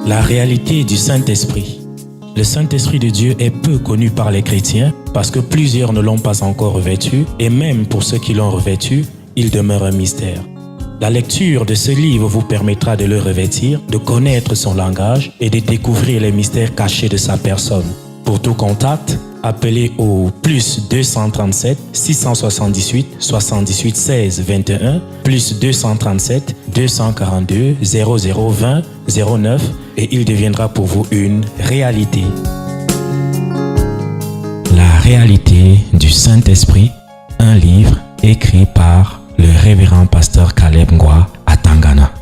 La réalité du Saint-Esprit. Le Saint-Esprit de Dieu est peu connu par les chrétiens parce que plusieurs ne l'ont pas encore revêtu et même pour ceux qui l'ont revêtu, il demeure un mystère. La lecture de ce livre vous permettra de le revêtir, de connaître son langage et de découvrir les mystères cachés de sa personne. Pour tout contact, appelez au plus 237 678 78 16 21 plus 237 242 0020 09 et il deviendra pour vous une réalité. La réalité du Saint-Esprit, un livre écrit par le révérend pasteur Caleb Ngwa à Tangana.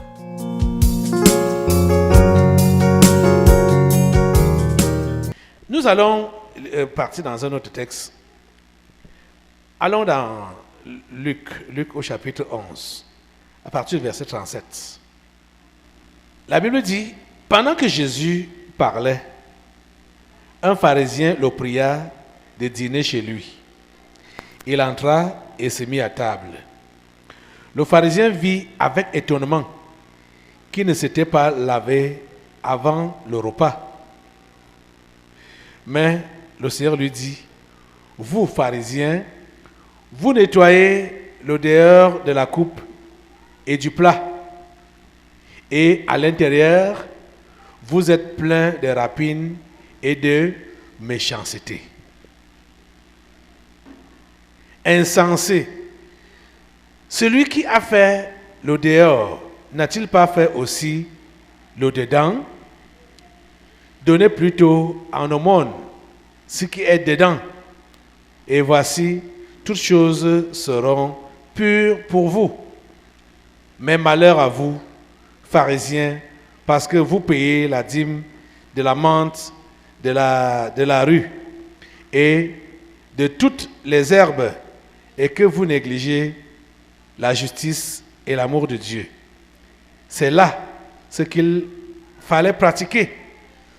Nous allons partir dans un autre texte. Allons dans Luc au chapitre 11, à partir du verset 37. La Bible dit, pendant que Jésus parlait, un pharisien le pria de dîner chez lui. Il entra et se mit à table. Le pharisien vit avec étonnement qu'il ne s'était pas lavé avant le repas. Mais le Seigneur lui dit, vous, pharisiens, vous nettoyez le dehors de la coupe et du plat. Et à l'intérieur, vous êtes pleins de rapines et de méchanceté. Insensé, celui qui a fait le dehors, n'a-t-il pas fait aussi le dedans? Donnez plutôt en aumône ce qui est dedans. Et voici, toutes choses seront pures pour vous. Mais malheur à vous, pharisiens, parce que vous payez la dîme de la menthe, de la rue et de toutes les herbes, et que vous négligez la justice et l'amour de Dieu. C'est là ce qu'il fallait pratiquer,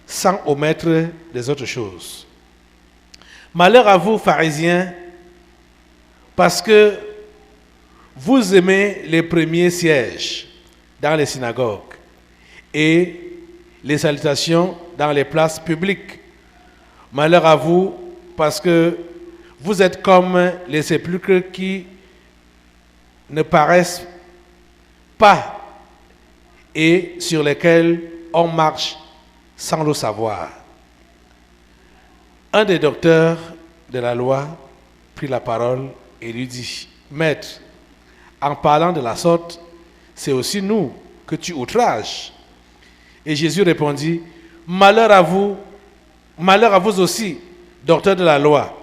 sans omettre des autres choses. Malheur à vous, pharisiens, parce que vous aimez les premiers sièges dans les synagogues et les salutations dans les places publiques. Malheur à vous, parce que vous êtes comme les sépulcres qui ne paraissent pas et sur lesquels on marche sans le savoir. Un des docteurs de la loi prit la parole et lui dit, Maître, en parlant de la sorte, c'est aussi nous que tu outrages. Et Jésus répondit, malheur à vous aussi, docteurs de la loi,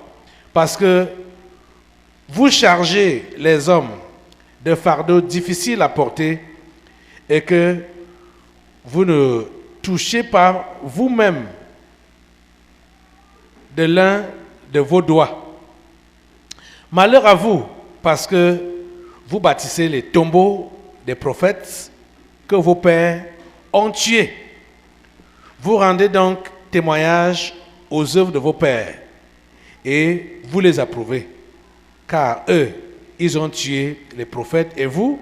parce que vous chargez les hommes de fardeaux difficiles à porter et que vous ne touchez pas vous-même de l'un de vos doigts. Malheur à vous, parce que vous bâtissez les tombeaux des prophètes que vos pères ont tués. Vous rendez donc témoignage aux œuvres de vos pères et vous les approuvez, car eux, ils ont tué les prophètes et vous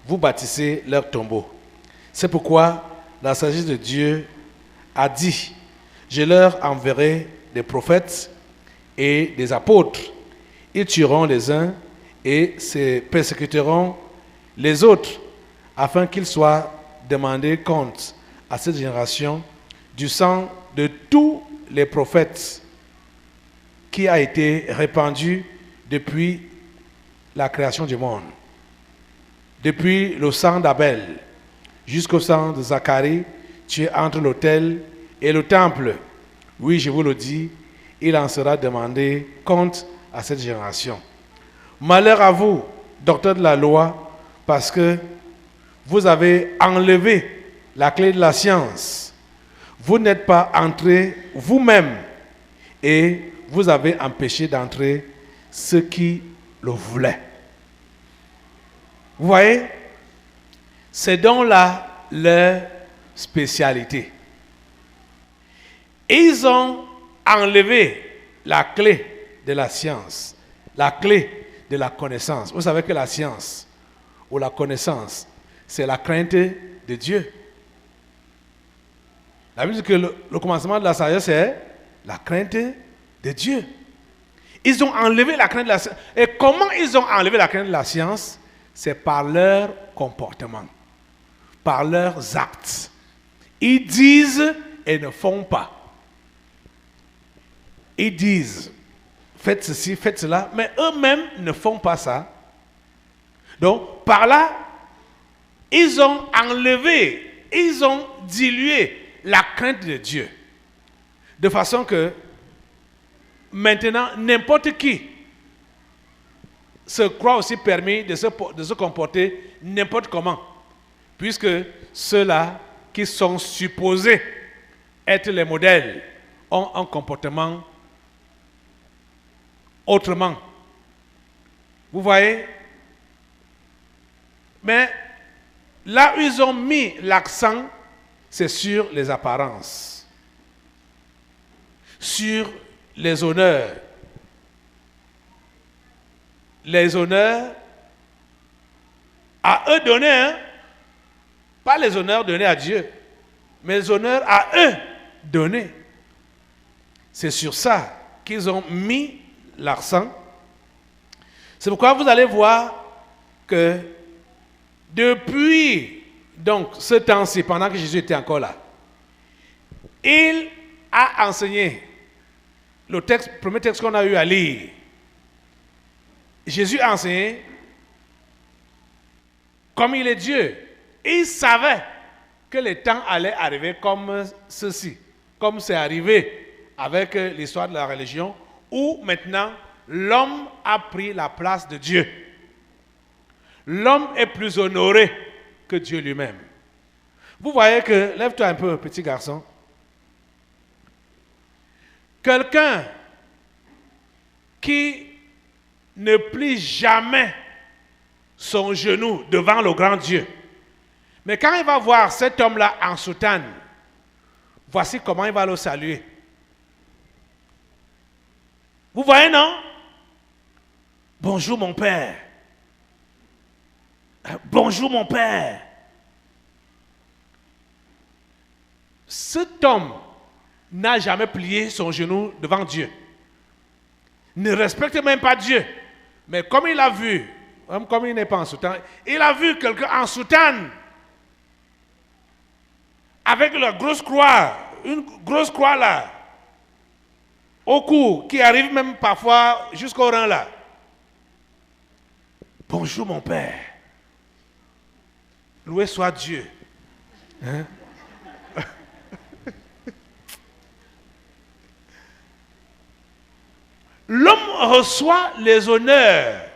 bâtissez leurs tombeaux. C'est pourquoi la sagesse de Dieu a dit, je leur enverrai des prophètes et des apôtres. Ils tueront les uns et se persécuteront les autres, afin qu'ils soient demandés compte à cette génération du sang de tous les prophètes qui a été répandu depuis la création du monde. Depuis le sang d'Abel jusqu'au sang de Zacharie, tué entre l'autel et le temple. Oui, je vous le dis, il en sera demandé compte à cette génération. Malheur à vous, docteurs de la loi, parce que vous avez enlevé la clé de la science. Vous n'êtes pas entrés vous-même et vous avez empêché d'entrer ceux qui le voulaient. Vous voyez, c'est donc là leur spécialité. Et ils ont enlevé la clé de la science, la clé de la connaissance. Vous savez que la science ou la connaissance, c'est la crainte de Dieu. La Bible dit que le commencement de la sagesse, c'est la crainte de Dieu. Ils ont enlevé la crainte de la science. Et comment ils ont enlevé la crainte de la science? C'est par leur comportement, par leurs actes. Ils disent et ne font pas. Ils disent, faites ceci, faites cela, mais eux-mêmes ne font pas ça. Donc, par là, ils ont enlevé, ils ont dilué la crainte de Dieu. De façon que, maintenant, n'importe qui se croit aussi permis de se comporter n'importe comment. Puisque ceux-là qui sont supposés être les modèles ont un comportement autrement. Vous voyez? Mais là où ils ont mis l'accent, c'est sur les apparences, sur les honneurs. Les honneurs à eux donnés, hein? Pas les honneurs donnés à Dieu, mais les honneurs à eux donnés. C'est sur ça qu'ils ont mis l'accent. C'est pourquoi vous allez voir que depuis donc ce temps-ci, pendant que Jésus était encore là, il a enseigné le premier texte qu'on a eu à lire. Jésus a enseigné comme il est Dieu. Il savait que le temps allait arriver comme ceci, comme c'est arrivé avec l'histoire de la religion, où maintenant l'homme a pris la place de Dieu. L'homme est plus honoré que Dieu lui-même. Vous voyez que, lève-toi un peu, petit garçon. Quelqu'un qui ne plie jamais son genou devant le grand Dieu. Mais quand il va voir cet homme-là en soutane, voici comment il va le saluer. Vous voyez, non? Bonjour mon père. Bonjour mon père. Cet homme n'a jamais plié son genou devant Dieu. Ne respecte même pas Dieu. Mais comme il a vu, comme il n'est pas en soutane, il a vu quelqu'un en soutane avec la grosse croix, une grosse croix là, au cou, qui arrive même parfois jusqu'au rein là. Bonjour mon père. Loué soit Dieu. Hein? L'homme reçoit les honneurs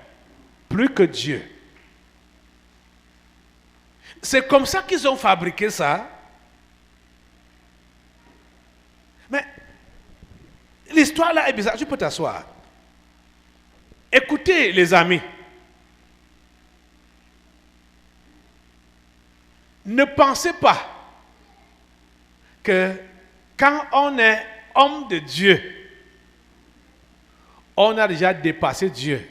plus que Dieu. C'est comme ça qu'ils ont fabriqué ça. Mais l'histoire là est bizarre. Tu peux t'asseoir. Écoutez les amis. Ne pensez pas que quand on est homme de Dieu, on a déjà dépassé Dieu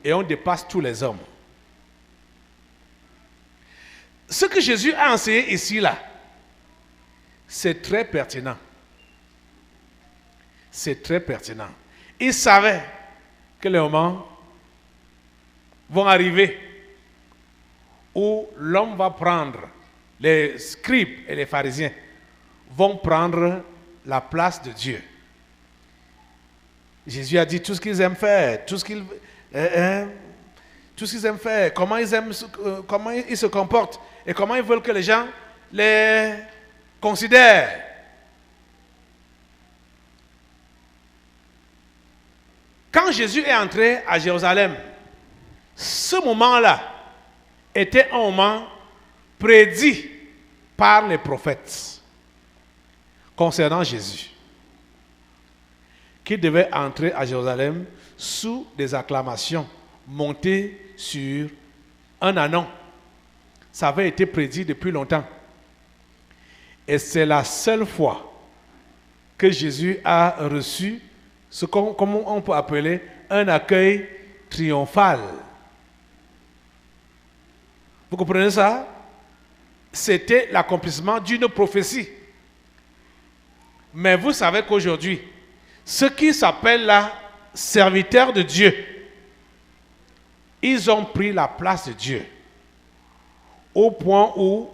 et on dépasse tous les hommes. Ce que Jésus a enseigné ici, là, c'est très pertinent. C'est très pertinent. Il savait que les moments vont arriver où l'homme va prendre, les scribes et les pharisiens vont prendre la place de Dieu. Jésus a dit tout ce qu'ils aiment faire, tout ce qu'ils aiment faire, comment ils se comportent et comment ils veulent que les gens les considèrent. Quand Jésus est entré à Jérusalem, ce moment-là était un moment prédit par les prophètes concernant Jésus, qui devait entrer à Jérusalem sous des acclamations, monter sur un ânon. Ça avait été prédit depuis longtemps. Et c'est la seule fois que Jésus a reçu ce qu'on peut appeler un accueil triomphal. Vous comprenez ça? C'était l'accomplissement d'une prophétie. Mais vous savez qu'aujourd'hui, ceux qui s'appellent là serviteurs de Dieu, ils ont pris la place de Dieu. Au point où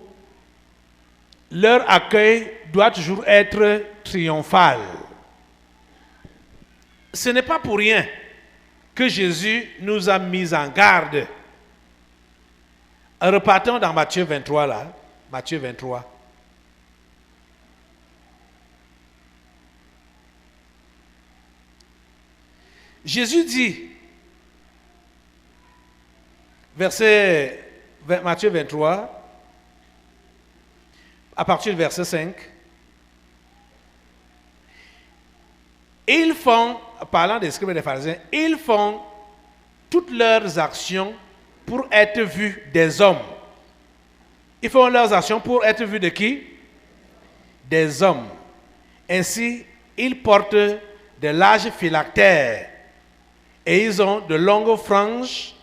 leur accueil doit toujours être triomphal. Ce n'est pas pour rien que Jésus nous a mis en garde. Repartons dans Matthieu 23 là. Matthieu 23. Jésus dit, Matthieu 23, à partir du verset 5, ils font, parlant des scribes et des pharisiens, ils font toutes leurs actions pour être vus des hommes. Ils font leurs actions pour être vus de qui? Des hommes. Ainsi, ils portent de larges phylactères et ils ont de longues franges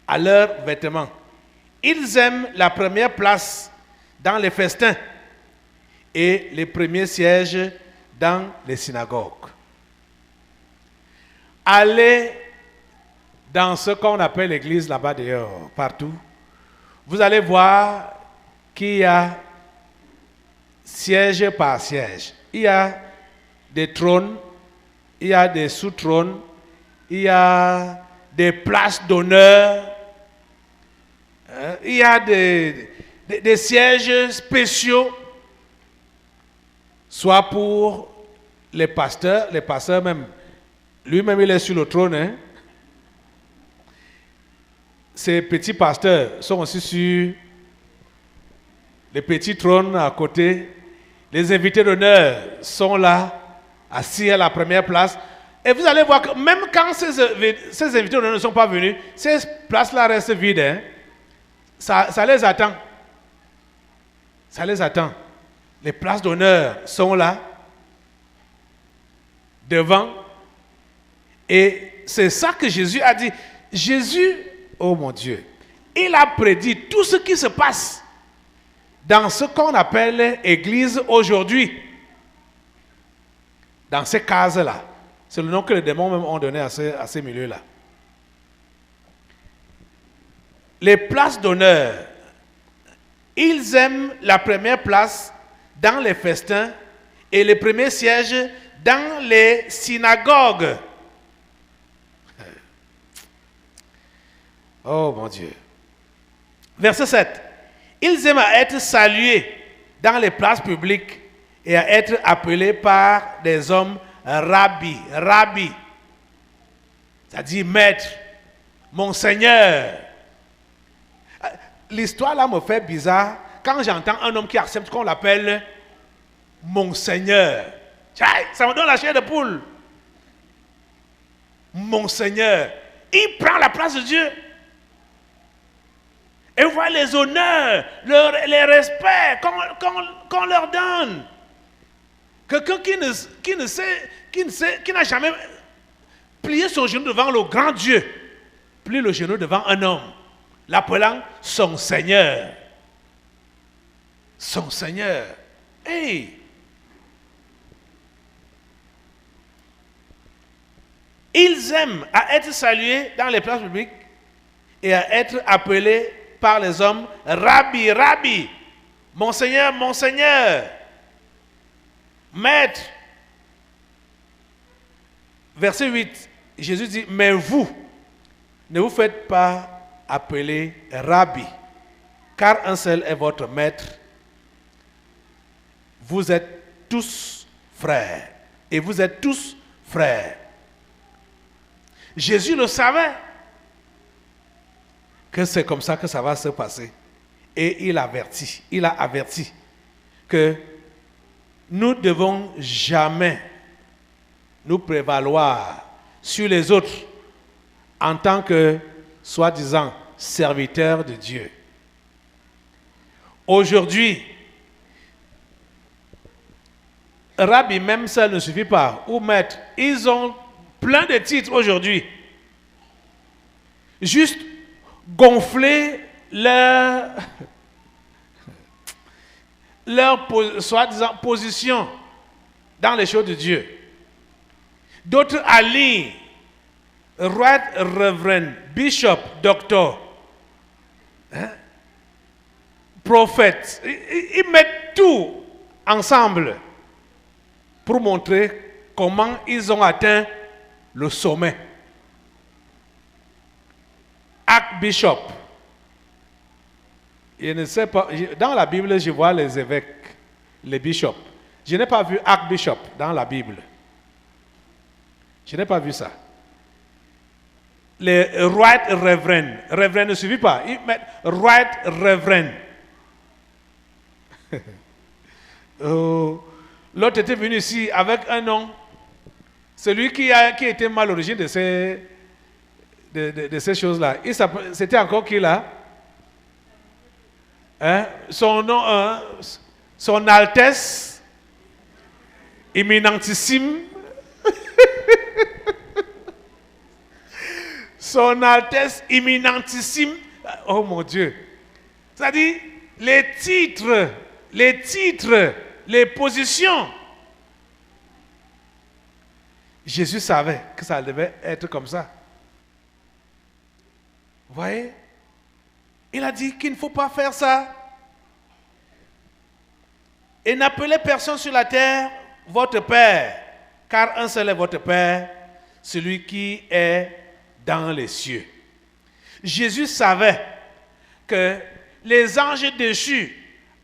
à leurs vêtements. Ils aiment la première place dans les festins et les premiers sièges dans les synagogues. Allez dans ce qu'on appelle l'église là-bas dehors, partout. Vous allez voir qu'il y a siège par siège. Il y a des trônes, il y a des sous-trônes, il y a des places d'honneur, il y a des sièges spéciaux, soit pour les pasteurs même. Lui-même, il est sur le trône. Hein? Ces petits pasteurs sont aussi sur les petits trônes à côté. Les invités d'honneur sont là, assis à la première place. Et vous allez voir que même quand ces invités d'honneur ne sont pas venus, ces places-là restent vides. Hein? Ça les attend. Ça les attend. Les places d'honneur sont là, devant. Et c'est ça que Jésus a dit. Jésus, oh mon Dieu, il a prédit tout ce qui se passe dans ce qu'on appelle Église aujourd'hui. Dans ces cases-là. C'est le nom que les démons même ont donné à ces milieux-là. Les places d'honneur, ils aiment la première place dans les festins et les premiers sièges dans les synagogues. Oh mon Dieu. Verset 7. Ils aiment à être salués dans les places publiques et à être appelés par des hommes rabbi. Rabbi. C'est-à-dire maître, mon Seigneur. L'histoire là me fait bizarre quand j'entends un homme qui accepte qu'on l'appelle mon Seigneur. Ça me donne la chair de poule. Mon Seigneur. Il prend la place de Dieu. Et vous voyez les honneurs, les respects qu'on leur donne. Quelqu'un qui n'a jamais plié son genou devant le grand Dieu, plie le genou devant un homme, l'appelant son Seigneur. Son Seigneur. Hey! Ils aiment à être salués dans les places publiques et à être appelés par les hommes Rabbi, Rabbi, mon Seigneur, mon Seigneur, Maître. Verset 8, Jésus dit, mais vous, ne vous faites pas appeler Rabbi, car un seul est votre Maître. Vous êtes tous frères, et vous êtes tous frères. Jésus le savait que c'est comme ça que ça va se passer. Et il a averti que nous ne devons jamais nous prévaloir sur les autres en tant que, soi-disant, serviteurs de Dieu. Aujourd'hui, Rabbi même seul ne suffit pas, ou maître, ils ont plein de titres aujourd'hui. Juste gonfler leur soi-disant position dans les choses de Dieu. D'autres alignent Right Reverend, Bishop, Doctor, prophète. Ils mettent tout ensemble pour montrer comment ils ont atteint le sommet. Archbishop. Je ne sais pas, dans la Bible, je vois les évêques, les bishops. Je n'ai pas vu archbishop dans la Bible. Je n'ai pas vu ça. Les right reverend. Reverend ne suffit pas. Ils mettent right reverend. L'autre était venu ici avec un nom. Celui qui était mal à l'origine de ces choses-là. C'était encore qui là? Son nom, son Altesse Éminentissime. Son Altesse Éminentissime. Oh mon Dieu. C'est-à-dire, les titres, les positions. Jésus savait que ça devait être comme ça. Vous voyez? Il a dit qu'il ne faut pas faire ça. Et n'appelez personne sur la terre votre Père, car un seul est votre Père, celui qui est dans les cieux. Jésus savait que les anges déchus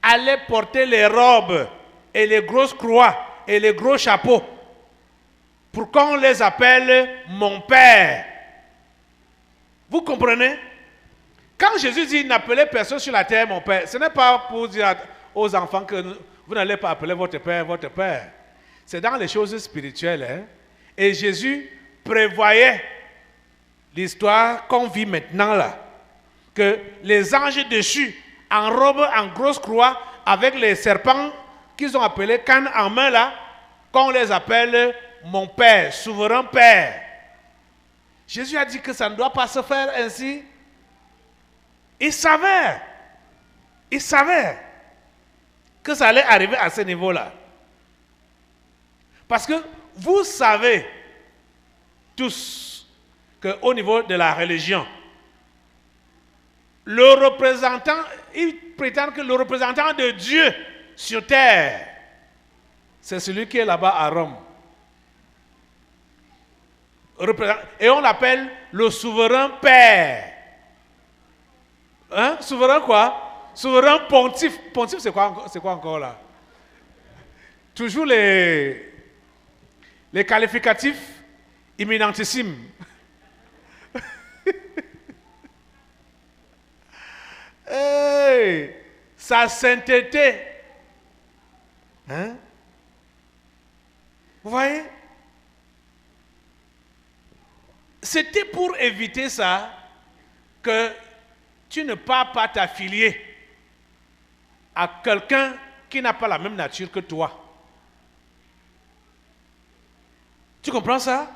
allaient porter les robes et les grosses croix et les gros chapeaux pour qu'on les appelle mon Père. Vous comprenez? Quand Jésus dit n'appelez personne sur la terre mon Père, ce n'est pas pour dire aux enfants que vous n'allez pas appeler votre Père votre Père. C'est dans les choses spirituelles. Hein? Et Jésus prévoyait l'histoire qu'on vit maintenant là. Que les anges déchus, en robe, en grosse croix, avec les serpents qu'ils ont appelés cannes en main là, qu'on les appelle mon Père, souverain Père. Jésus a dit que ça ne doit pas se faire ainsi. Il savait que ça allait arriver à ce niveau-là. Parce que vous savez tous qu'au niveau de la religion, le représentant, il prétend que le représentant de Dieu sur terre, c'est celui qui est là-bas à Rome. Et on l'appelle le souverain Père. Hein? Souverain quoi? Souverain pontife. Pontife, c'est quoi encore là? Toujours les qualificatifs éminentissimes. Hey, sa sainteté. Hein? Vous voyez? C'était pour éviter ça que tu ne pars pas t'affilier à quelqu'un qui n'a pas la même nature que toi. Tu comprends ça?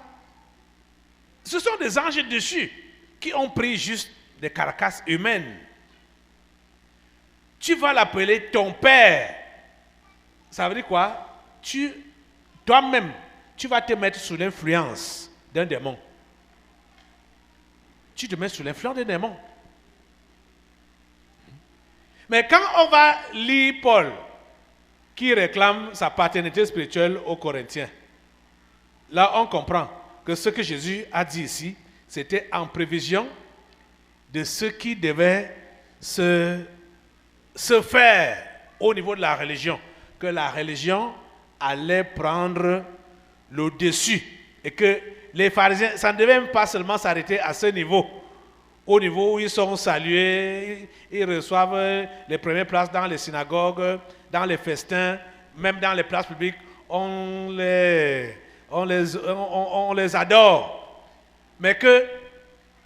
Ce sont des anges déchus qui ont pris juste des carcasses humaines. Tu vas l'appeler ton père. Ça veut dire quoi? Toi-même, tu vas te mettre sous l'influence d'un démon. Tu te mets sous l'influence d'un démon. Mais quand on va lire Paul, qui réclame sa paternité spirituelle aux Corinthiens, là on comprend que ce que Jésus a dit ici, c'était en prévision de ce qui devait se faire au niveau de la religion, que la religion allait prendre le dessus et que les pharisiens, ça ne devait même pas seulement s'arrêter à ce niveau, au niveau où ils sont salués, ils reçoivent les premières places dans les synagogues, dans les festins, même dans les places publiques, on les adore, mais que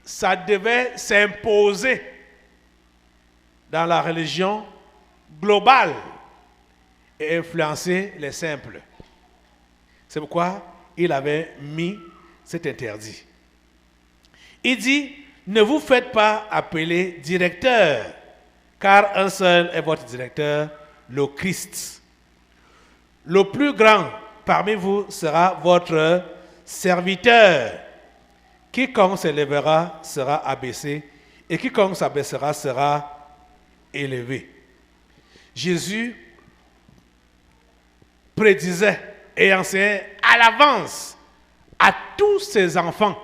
ça devait s'imposer dans la religion globale et influencer les simples. C'est pourquoi il avait mis cet interdit. Il dit, ne vous faites pas appeler directeur, car un seul est votre directeur, le Christ. Le plus grand parmi vous sera votre serviteur. Quiconque s'élèvera sera abaissé, et quiconque s'abaissera sera élevé. Jésus prédisait et enseignait à l'avance à tous ses enfants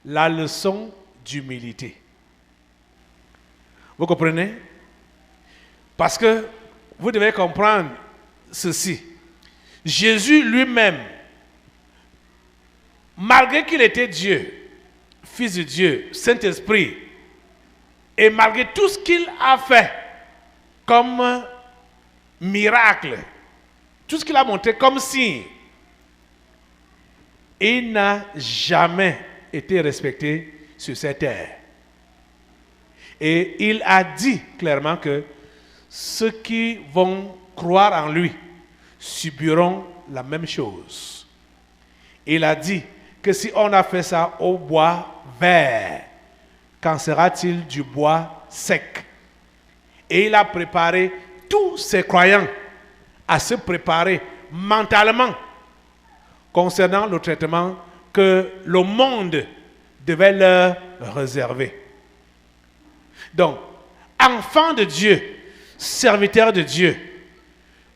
la leçon d'humilité. Vous comprenez? Parce que vous devez comprendre ceci. Jésus lui-même, malgré qu'il était Dieu, Fils de Dieu, Saint-Esprit, et malgré tout ce qu'il a fait comme miracle, tout ce qu'il a montré comme signe, il n'a jamais été respecté sur cette terre. Et il a dit clairement que ceux qui vont croire en lui subiront la même chose. Il a dit que si on a fait ça au bois vert, qu'en sera-t-il du bois sec? Et il a préparé tous ses croyants à se préparer mentalement concernant le traitement que le monde devait leur réserver. Donc, enfant de Dieu, serviteur de Dieu,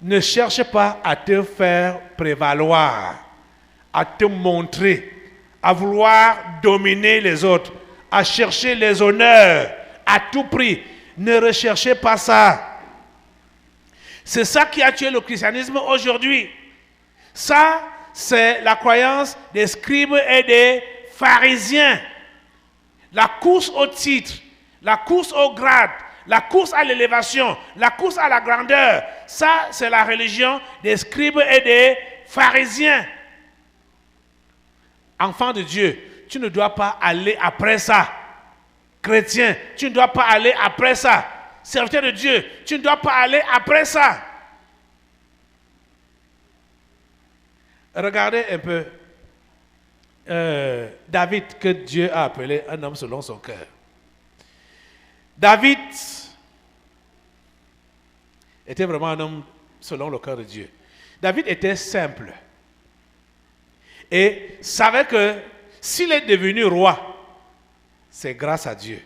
ne cherche pas à te faire prévaloir, à te montrer, à vouloir dominer les autres, à chercher les honneurs à tout prix. Ne recherchez pas ça. C'est ça qui a tué le christianisme aujourd'hui. Ça, c'est la croyance des scribes et des pharisiens. La course au titre, la course au grade, la course à l'élévation, la course à la grandeur. Ça, c'est la religion des scribes et des pharisiens. Enfant de Dieu, tu ne dois pas aller après ça. Chrétien, tu ne dois pas aller après ça. Serviteur de Dieu, tu ne dois pas aller après ça. Regardez un peu David, que Dieu a appelé un homme selon son cœur. David était vraiment un homme selon le cœur de Dieu. David était simple et savait que s'il est devenu roi, c'est grâce à Dieu.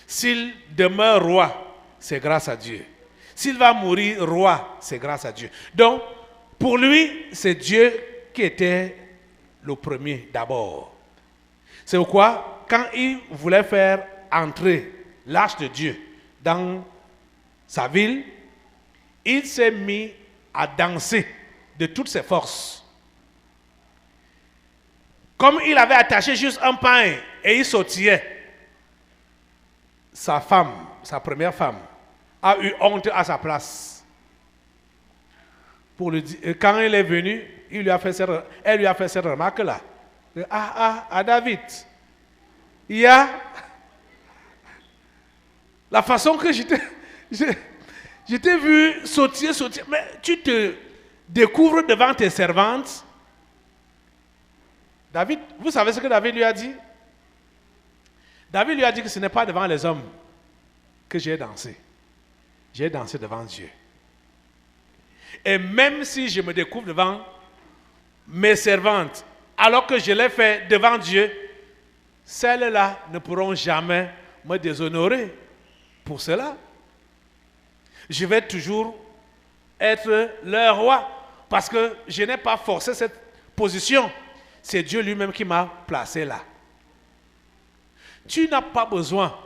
S'il demeure roi, c'est grâce à Dieu. S'il va mourir roi, c'est grâce à Dieu. Donc, pour lui, c'est Dieu qui était le premier d'abord. C'est pourquoi, quand il voulait faire entrer l'arche de Dieu dans sa ville, il s'est mis à danser de toutes ses forces. Comme il avait attaché juste un pain et il sautillait, sa femme, sa première femme, a eu honte à sa place. Pour lui dire, quand elle est venue, elle lui a fait cette remarque-là. Ah, David, il y a la façon que je t'ai vu sautiller, mais tu te découvres devant tes servantes. David, vous savez ce que David lui a dit? David lui a dit que ce n'est pas devant les hommes que j'ai dansé. J'ai dansé devant Dieu. Et même si je me découvre devant mes servantes, alors que je l'ai fait devant Dieu, celles-là ne pourront jamais me déshonorer pour cela. Je vais toujours être leur roi parce que je n'ai pas forcé cette position. C'est Dieu lui-même qui m'a placé là. Tu n'as pas besoin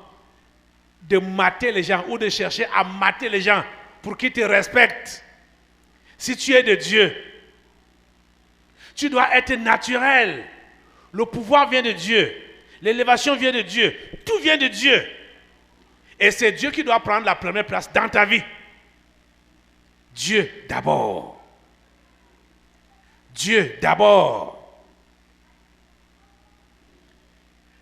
de mater les gens ou de chercher à mater les gens pour qu'ils te respectent. Si tu es de Dieu, tu dois être naturel. Le pouvoir vient de Dieu. L'élévation vient de Dieu. Tout vient de Dieu. Et c'est Dieu qui doit prendre la première place dans ta vie. Dieu d'abord. Dieu d'abord.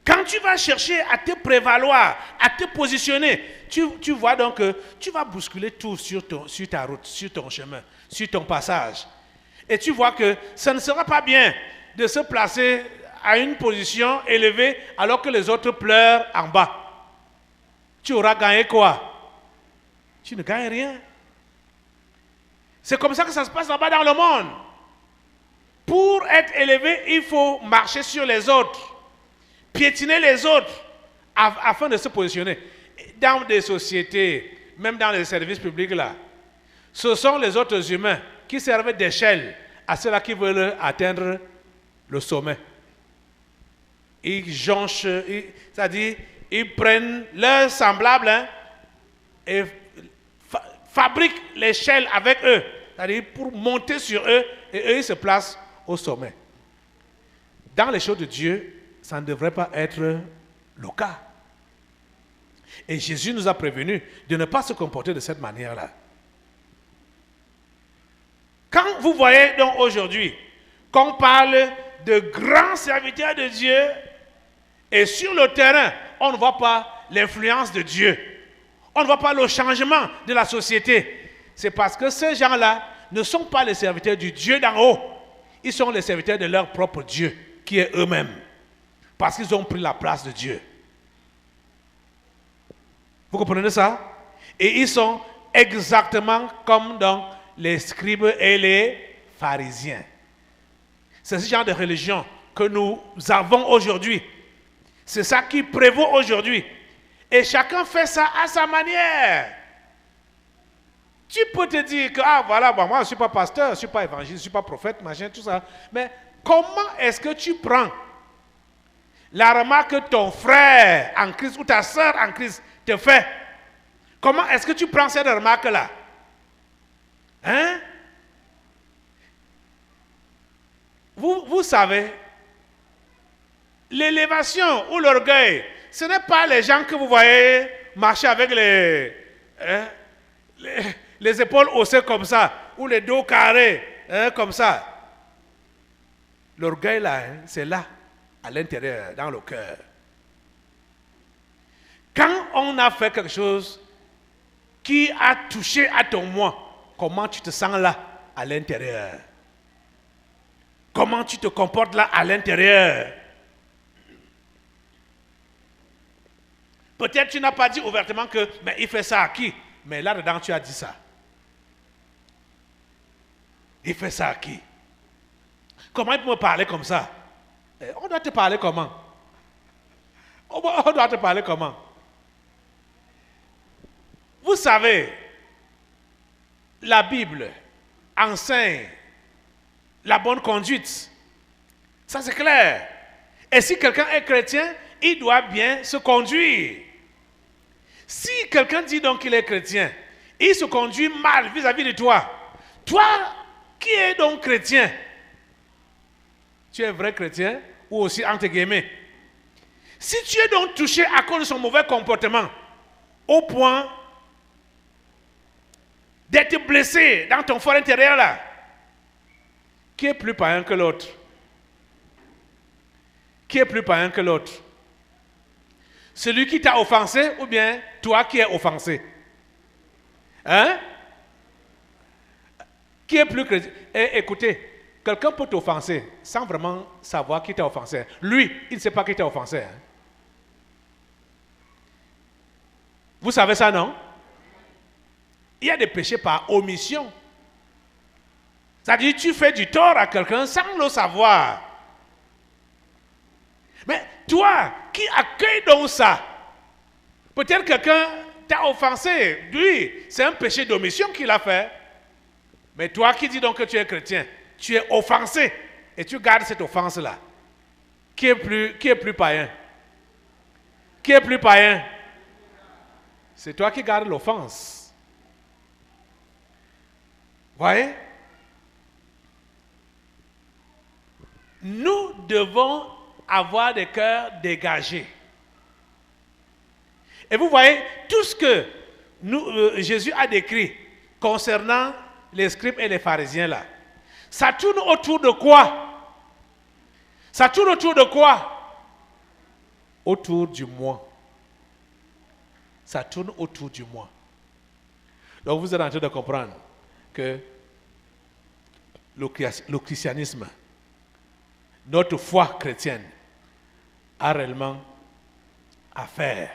Quand tu vas chercher à te prévaloir, à te positionner, tu vois donc que tu vas bousculer tout sur ta route, sur ton chemin, sur ton passage. Et tu vois que ça ne sera pas bien de se placer à une position élevée alors que les autres pleurent en bas. Tu auras gagné quoi? Tu ne gagnes rien. C'est comme ça que ça se passe là-bas dans le monde. pour être élevé, il faut marcher sur les autres, piétiner les autres, afin de se positionner. Dans des sociétés, même dans les services publics, là, ce sont les autres humains qui servent d'échelle à ceux-là qui veulent atteindre le sommet. Ils jonchent, c'est-à-dire, ils prennent leurs semblables et fabriquent l'échelle avec eux, c'est-à-dire pour monter sur eux, et eux, ils se placent au sommet. Dans les choses de Dieu, ça ne devrait pas être le cas. Et Jésus nous a prévenus de ne pas se comporter de cette manière-là. Quand vous voyez donc aujourd'hui qu'on parle de grands serviteurs de Dieu et sur le terrain, on ne voit pas l'influence de Dieu. On ne voit pas le changement de la société. C'est parce que ces gens-là ne sont pas les serviteurs du Dieu d'en haut. Ils sont les serviteurs de leur propre Dieu, qui est eux-mêmes. Parce qu'ils ont pris la place de Dieu. Vous comprenez ça? Et ils sont exactement comme dans les scribes et les pharisiens. C'est ce genre de religion que nous avons aujourd'hui. C'est ça qui prévaut aujourd'hui. Et chacun fait ça à sa manière. Tu peux te dire que, ah voilà, bon, moi je ne suis pas pasteur, je ne suis pas évangéliste, je ne suis pas prophète, machin, tout ça. Mais comment est-ce que tu prends la remarque que ton frère en Christ ou ta soeur en Christ te fait? Comment est-ce que tu prends cette remarque-là? Hein? Vous savez, l'élévation ou l'orgueil, ce n'est pas les gens que vous voyez marcher avec les épaules haussées comme ça, ou les dos carrés, comme ça. L'orgueil là, c'est là, à l'intérieur, dans le cœur. Quand on a fait quelque chose qui a touché à ton moi, comment tu te sens là, à l'intérieur? Comment tu te comportes là, à l'intérieur? Peut-être tu n'as pas dit ouvertement que, mais il fait ça à qui? Mais là-dedans, tu as dit ça. Il fait ça à qui? Comment il peut me parler comme ça? On doit te parler comment? On doit te parler comment? Vous savez, la Bible enseigne la bonne conduite. Ça, c'est clair. Et si quelqu'un est chrétien, il doit bien se conduire. Si quelqu'un dit donc qu'il est chrétien, il se conduit mal vis-à-vis de toi. Toi, qui es donc chrétien? Tu es vrai chrétien ou aussi entre guillemets? Si tu es donc touché à cause de son mauvais comportement, au point d'être blessé dans ton fort intérieur là, qui est plus païen que l'autre? Qui est plus païen que l'autre? Celui qui t'a offensé ou bien toi qui es offensé? Hein? Qui est plus chrétien? Écoutez, quelqu'un peut t'offenser sans vraiment savoir qui t'a offensé. Lui, il ne sait pas qui t'a offensé. Hein? Vous savez ça, non? Il y a des péchés par omission. C'est-à-dire tu fais du tort à quelqu'un sans le savoir. Mais toi, qui accueille donc ça? Peut-être quelqu'un t'a offensé. Lui, c'est un péché d'omission qu'il a fait. Mais toi qui dis donc que tu es chrétien, tu es offensé. Et tu gardes cette offense-là. Qui est plus païen? Qui est plus païen? C'est toi qui gardes l'offense. Voyez? Nous devons avoir des cœurs dégagés. Et vous voyez, tout ce que Jésus a décrit concernant les scribes et les pharisiens là, ça tourne autour de quoi? Ça tourne autour de quoi? Autour du moi. Ça tourne autour du moi. Donc vous êtes en train de comprendre que le christianisme, notre foi chrétienne, a réellement affaire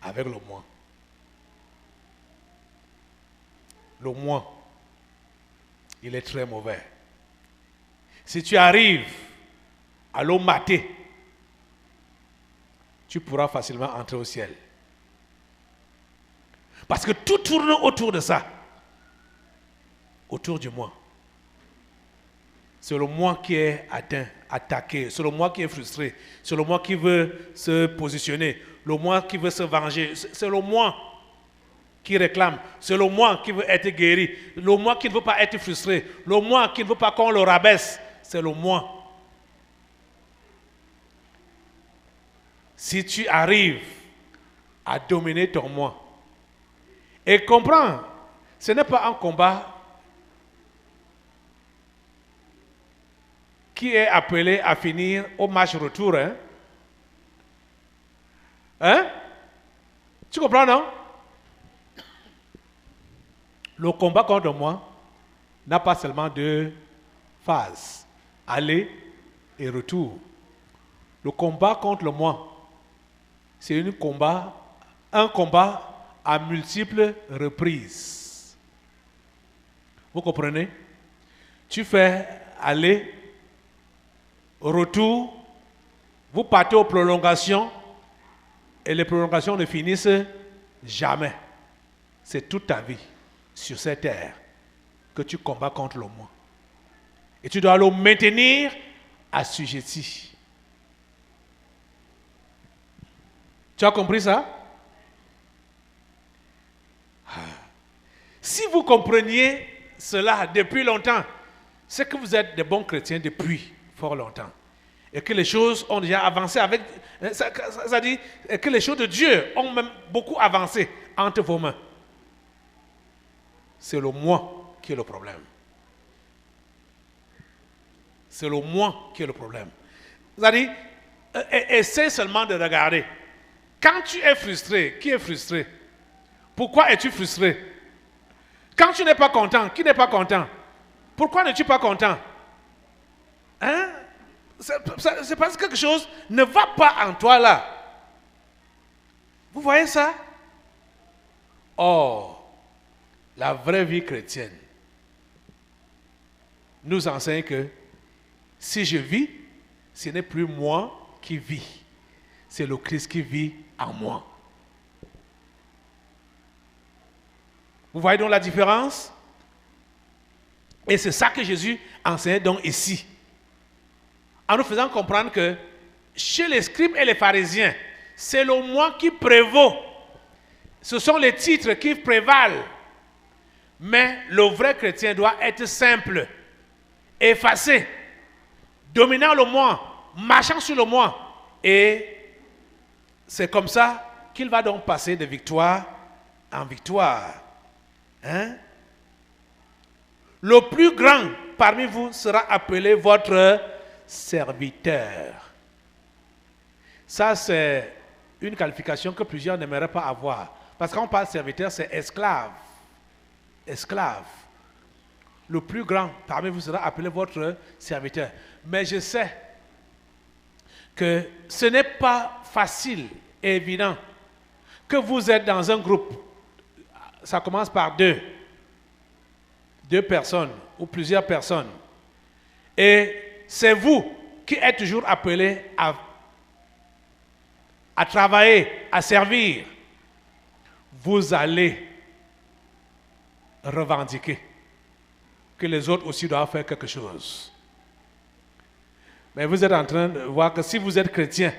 avec le moi. Le moi, il est très mauvais. Si tu arrives à l'eau matée, tu pourras facilement entrer au ciel. Parce que tout tourne autour de ça. Autour du moi. C'est le moi qui est atteint, attaqué. C'est le moi qui est frustré. C'est le moi qui veut se positionner. Le moi qui veut se venger. C'est le moi qui réclame. C'est le moi qui veut être guéri. Le moi qui ne veut pas être frustré. Le moi qui ne veut pas qu'on le rabaisse. C'est le moi. Si tu arrives à dominer ton moi, et comprends, ce n'est pas un combat qui est appelé à finir au match retour. Hein? Tu comprends, non? Le combat contre moi n'a pas seulement deux phases, aller et retour. Le combat contre le moi, c'est un combat à multiples reprises. Vous comprenez? Tu fais aller, retour, vous partez aux prolongations et les prolongations ne finissent jamais. C'est toute ta vie sur cette terre que tu combats contre le moi. Et tu dois le maintenir assujetti. Tu as compris ça? Si vous compreniez cela depuis longtemps, c'est que vous êtes des bons chrétiens depuis fort longtemps. Et que les choses ont déjà avancé avec... Ça dit que les choses de Dieu ont même beaucoup avancé entre vos mains. C'est le moi qui est le problème. C'est le moi qui est le problème. C'est-à-dire, essaie seulement de regarder. Quand tu es frustré, qui est frustré? Pourquoi es-tu frustré? Quand tu n'es pas content, qui n'est pas content? Pourquoi n'es-tu pas content? Hein? C'est parce que quelque chose ne va pas en toi là. Vous voyez ça? Or, la vraie vie chrétienne nous enseigne que si je vis, ce n'est plus moi qui vis. C'est le Christ qui vit en moi. Vous voyez donc la différence? Et c'est ça que Jésus enseignait donc ici. En nous faisant comprendre que chez les scribes et les pharisiens, c'est le moi qui prévaut. Ce sont les titres qui prévalent. Mais le vrai chrétien doit être simple, effacé, dominant le moi, marchant sur le moi. Et c'est comme ça qu'il va donc passer de victoire en victoire. Hein? Le plus grand parmi vous sera appelé votre serviteur. Ça, c'est une qualification que plusieurs n'aimeraient pas avoir. Parce que quand on parle de serviteur, c'est esclave. Esclave. Le plus grand parmi vous sera appelé votre serviteur. Mais je sais que ce n'est pas facile et évident que vous êtes dans un groupe. Ça commence par deux personnes ou plusieurs personnes. Et c'est vous qui êtes toujours appelés à travailler, à servir. Vous allez revendiquer que les autres aussi doivent faire quelque chose. Mais vous êtes en train de voir que si vous êtes chrétien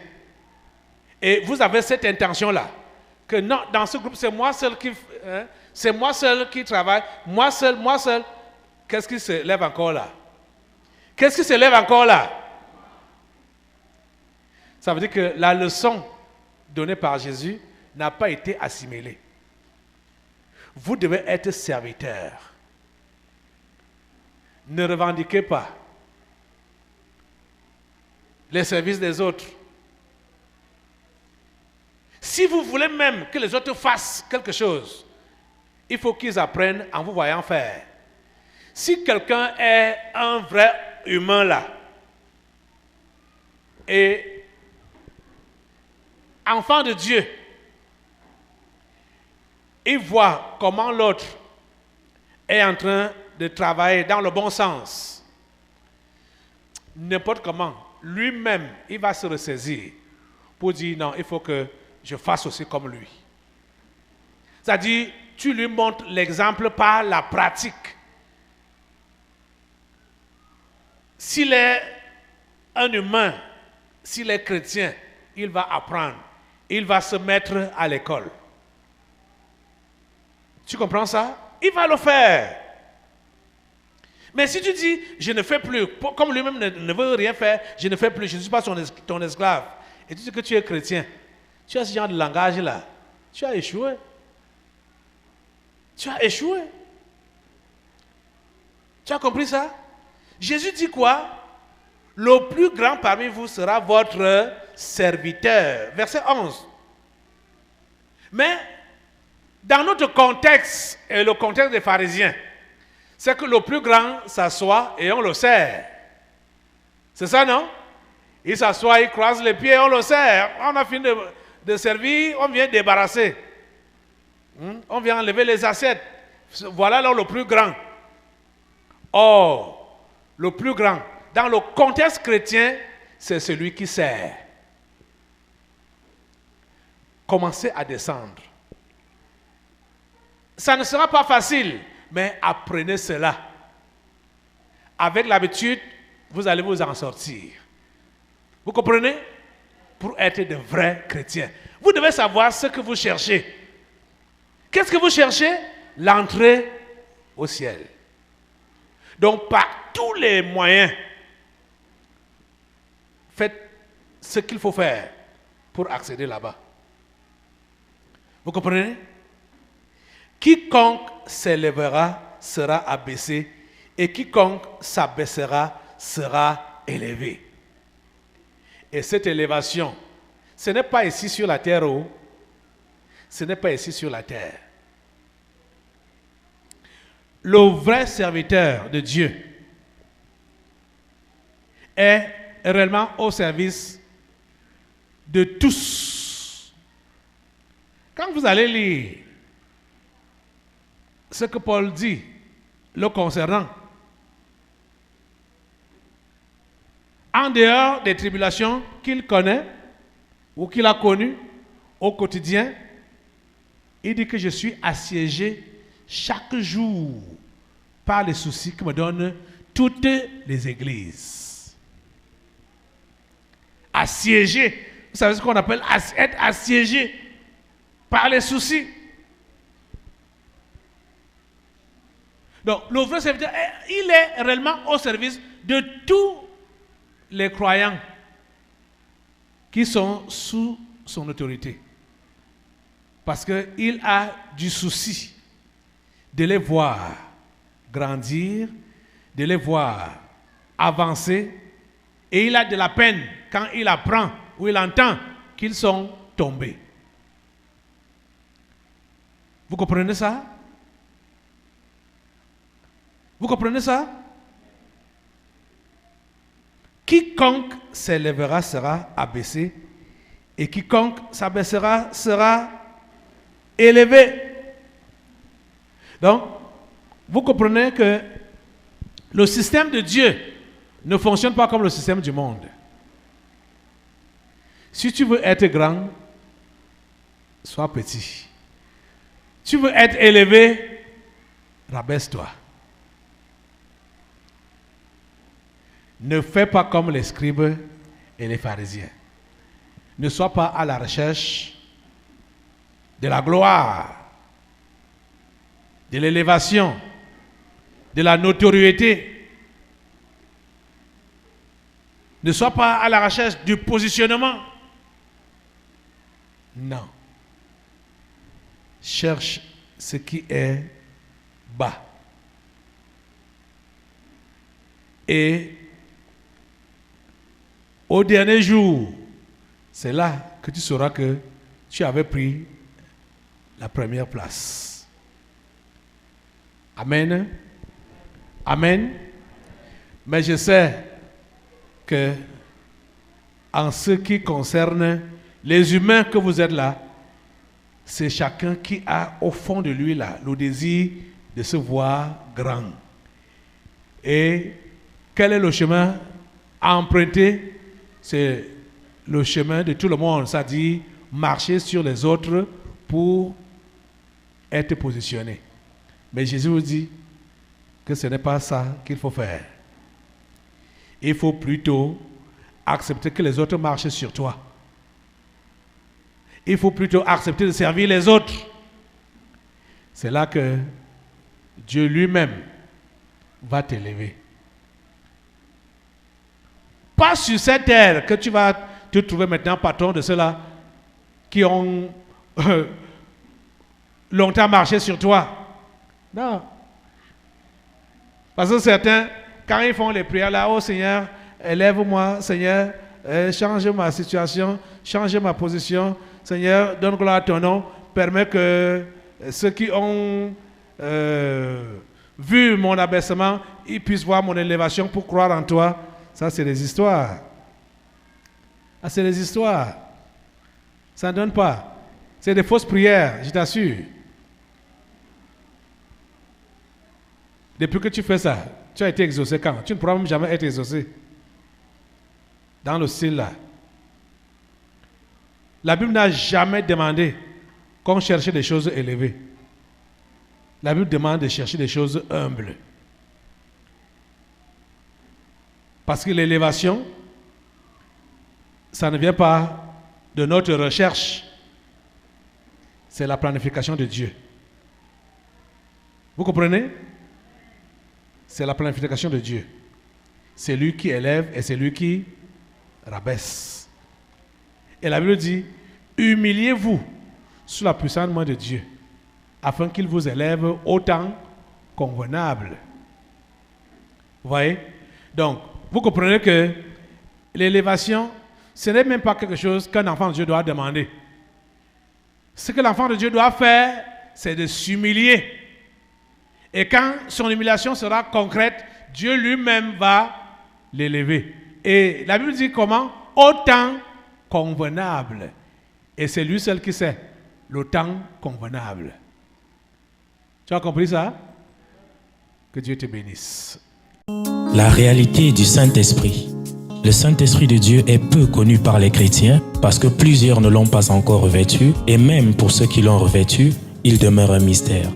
et vous avez cette intention-là, que non, dans ce groupe, c'est moi seul qui travaille, moi seul, qu'est-ce qui se lève encore là? Qu'est-ce qui se lève encore là? Ça veut dire que la leçon donnée par Jésus n'a pas été assimilée. Vous devez être serviteur. Ne revendiquez pas les services des autres. Si vous voulez même que les autres fassent quelque chose, il faut qu'ils apprennent en vous voyant faire. Si quelqu'un est un vrai humain là, et enfant de Dieu, il voit comment l'autre est en train de travailler dans le bon sens. n'importe comment, lui-même, il va se ressaisir pour dire non, il faut que je fasse aussi comme lui. C'est-à-dire, tu lui montres l'exemple par la pratique. S'il est un humain, s'il est chrétien, il va apprendre. Il va se mettre à l'école. Tu comprends ça? Il va le faire. Mais si tu dis, je ne fais plus, comme lui-même ne veut rien faire, je ne fais plus, je ne suis pas ton esclave, et tu dis que tu es chrétien, tu as ce genre de langage-là, tu as échoué. Tu as échoué. Tu as compris ça? Jésus dit quoi? Le plus grand parmi vous sera votre serviteur. Verset 11. Mais, dans notre contexte, et le contexte des pharisiens, c'est que le plus grand s'assoit et on le sert. C'est ça, non? Il s'assoit, il croise les pieds, on le sert. On a fini de servir, on vient débarrasser. On vient enlever les assiettes. Voilà là le plus grand. Or, le plus grand, dans le contexte chrétien, c'est celui qui sert. Commencez à descendre. Ça ne sera pas facile, mais apprenez cela. Avec l'habitude, vous allez vous en sortir. Vous comprenez? Pour être de vrais chrétiens. Vous devez savoir ce que vous cherchez. Qu'est-ce que vous cherchez? L'entrée au ciel. Donc, par tous les moyens, faites ce qu'il faut faire pour accéder là-bas. Vous comprenez? Quiconque s'élèvera sera abaissé, et quiconque s'abaissera sera élevé. Et cette élévation, ce n'est pas ici sur la terre, ce n'est pas ici sur la terre. Le vrai serviteur de Dieu est réellement au service de tous. Quand vous allez lire ce que Paul dit le concernant, en dehors des tribulations qu'il connaît ou qu'il a connues au quotidien, il dit que je suis assiégé chaque jour par les soucis que me donnent toutes les églises. Assiégé. Vous savez ce qu'on appelle être assiégé par les soucis. Donc, le vrai serviteur, il est réellement au service de tous les croyants qui sont sous son autorité. Parce qu'il a du souci de les voir grandir, de les voir avancer, et il a de la peine quand il apprend ou il entend qu'ils sont tombés. Vous comprenez ça? Vous comprenez ça? Quiconque s'élèvera sera abaissé, et quiconque s'abaissera sera élevé. Donc, vous comprenez que le système de Dieu ne fonctionne pas comme le système du monde. Si tu veux être grand, sois petit. Tu veux être élevé, rabaisse-toi. Ne fais pas comme les scribes et les pharisiens. Ne sois pas à la recherche de la gloire, de l'élévation, de la notoriété. Ne sois pas à la recherche du positionnement. Non. Cherche ce qui est bas. Et au dernier jour, c'est là que tu sauras que tu avais pris la première place. Amen. Amen. Mais je sais que en ce qui concerne les humains que vous êtes là, c'est chacun qui a au fond de lui là le désir de se voir grand. Et quel est le chemin Emprunter, c'est le chemin de tout le monde. Ça dit marcher sur les autres pour être positionné. Mais Jésus vous dit que ce n'est pas ça qu'il faut faire. Il faut plutôt accepter que les autres marchent sur toi. Il faut plutôt accepter de servir les autres. C'est là que Dieu lui-même va t'élever. Pas sur cette terre que tu vas te trouver maintenant patron de ceux-là qui ont longtemps marché sur toi. Non. Parce que certains, quand ils font les prières là, oh Seigneur, élève-moi, Seigneur, change ma situation, change ma position, Seigneur, donne gloire à ton nom, permets que ceux qui ont vu mon abaissement, ils puissent voir mon élévation pour croire en toi. Ça, c'est des histoires. Ah, c'est des histoires. Ça ne donne pas. C'est des fausses prières, je t'assure. Depuis que tu fais ça, tu as été exaucé quand? Tu ne pourras même jamais être exaucé. Dans le style là. La Bible n'a jamais demandé qu'on cherche des choses élevées. La Bible demande de chercher des choses humbles. Parce que l'élévation, ça ne vient pas de notre recherche. C'est la planification de Dieu. Vous comprenez? C'est la planification de Dieu. C'est lui qui élève et c'est lui qui rabaisse. Et la Bible dit, humiliez-vous sous la puissante main de Dieu, afin qu'il vous élève au temps convenable. Vous voyez? Donc, vous comprenez que l'élévation, ce n'est même pas quelque chose qu'un enfant de Dieu doit demander. Ce que l'enfant de Dieu doit faire, c'est de s'humilier. Et quand son humiliation sera concrète, Dieu lui-même va l'élever. Et la Bible dit comment? Au temps convenable. Et c'est lui seul qui sait le temps convenable. Tu as compris ça? Que Dieu te bénisse. La réalité du Saint-Esprit. Le Saint-Esprit de Dieu est peu connu par les chrétiens parce que plusieurs ne l'ont pas encore revêtu et même pour ceux qui l'ont revêtu, il demeure un mystère.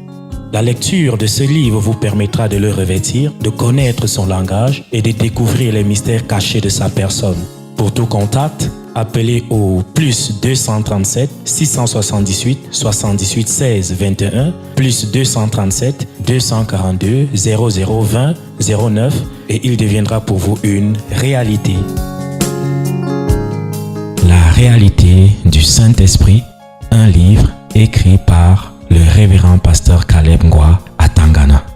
La lecture de ce livre vous permettra de le revêtir, de connaître son langage et de découvrir les mystères cachés de sa personne. Pour tout contact, appelez au plus 237 678 78 16 21 plus 237 242 0020 09 et il deviendra pour vous une réalité. La réalité du Saint-Esprit, un livre écrit par le révérend pasteur Caleb Ngwa à Tangana.